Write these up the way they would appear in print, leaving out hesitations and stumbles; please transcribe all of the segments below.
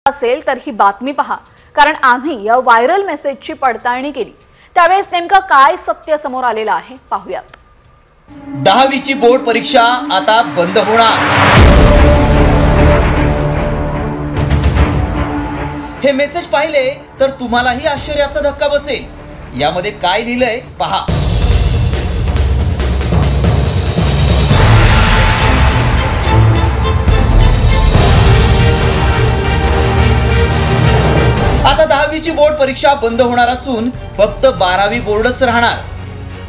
असेल तर ही बातमी पहा, कारण आम्ही या व्हायरल मेसेजची पडताळणी केली। त्यावेळेस नेमका काय सत्य समोर आलेलं आहे पाहूयात। 10वीची बोर्ड परीक्षा आता बंद होणार। हे मेसेज पाहिले तर तुम्हालाही आश्चर्याचा धक्का बसेल। यामध्ये काय लिहिलंय पहा। आता 10वीची बोर्ड परीक्षा बंद होणार असून फक्त 12वी बोर्डच राहणार।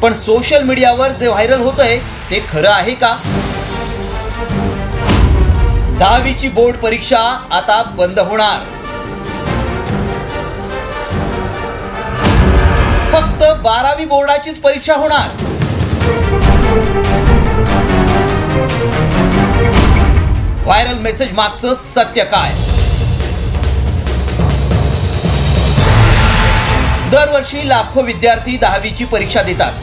पण सोशल मीडियावर जे व्हायरल होतंय ते खरं आहे का? 10वीची बोर्ड परीक्षा आता बंद होणार। फक्त 12वी बोर्डाचीच परीक्षा होणार। व्हायरल मेसेज मागचं सत्य काय? दरवर्षी लाखो विद्यार्थी 10वीची परीक्षा देतात,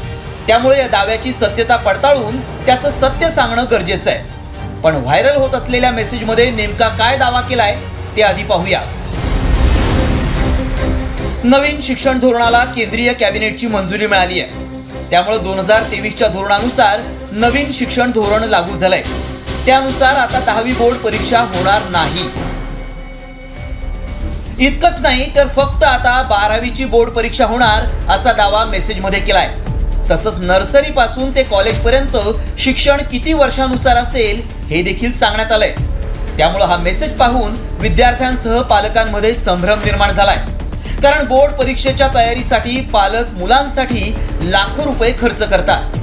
त्यामुळे या दाव्याची सत्यता पडताळून त्याचं सत्य सांगणं गरजेचं आहे। पण व्हायरल होत असलेल्या मेसेजमध्ये नेमका काय दावा केलाय ते आधी पाहूया। नवीन शिक्षण धोरणाला केंद्रीय कॅबिनेटची मंजुरी मिळाली आहे, त्यामुळे 2023च्या धोरणानुसार नवीन शिक्षण धोरण लागू झालंय। त्यानुसार आता 10वी बोर्ड परीक्षा होणार नाही। इतकंच नाही तर फक्त आता 12वीची बोर्ड परीक्षा होणार असा दावा मेसेजमध्ये केलाय। तसंच नर्सरी पासून ते कॉलेज पर्यंत शिक्षण किती वर्षानुसार असेल हे देखील सांगण्यात आलंय। त्यामुळे हा मेसेज पाहून विद्यार्थ्यांसह पालकांमध्ये संभ्रम निर्माण झालाय, कारण बोर्ड परीक्षेच्या तयारीसाठी पालक मुलांसाठी लाखो रुपये खर्च करतात,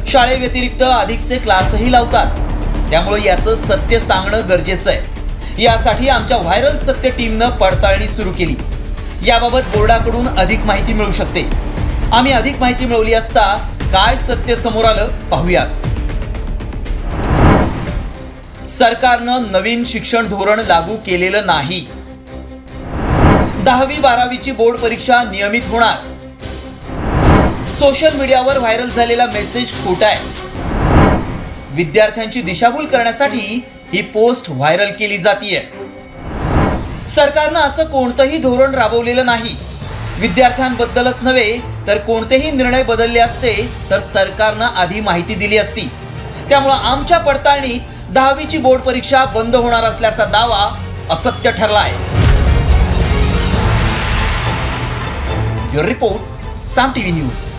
शाळेव्यतिरिक्त अधिकचे क्लासही लावतात। त्यामुळे याचं सत्य सांगणं गरजेचं आहे। यासाठी आमच्या व्हायरल सत्य टीमनं पडताळणी सुरू केली। याबाबत बोर्डाकडून अधिक माहिती मिळू शकते। आम्ही अधिक माहिती मिळवली असता काय सत्य समोर आलं पाहूयात। सरकारनं नवीन शिक्षण धोरण लागू केलेलं नाही। 10वी 12वीची बोर्ड परीक्षा नियमित होणार। सोशल मीडियावर व्हायरल झालेला मेसेज खोटा आहे। विद्यार्थ्यांची दिशाभूल करण्यासाठी ही पोस्ट व्हायरल केली जातीये। सरकारनं असं कोणतंही धोरण राबवलेलं नाही। विद्यार्थ्यांबद्दलच नव्हे तर कोणतेही निर्णय बदलले असते तर सरकारनं आधी माहिती दिली असती। त्यामुळे आमच्या पडताळणीत 10वीची बोर्ड परीक्षा बंद होणार असल्याचा दावा असत्य ठरलाय। ब्युरो रिपोर्ट, साम टीव्ही न्यूज।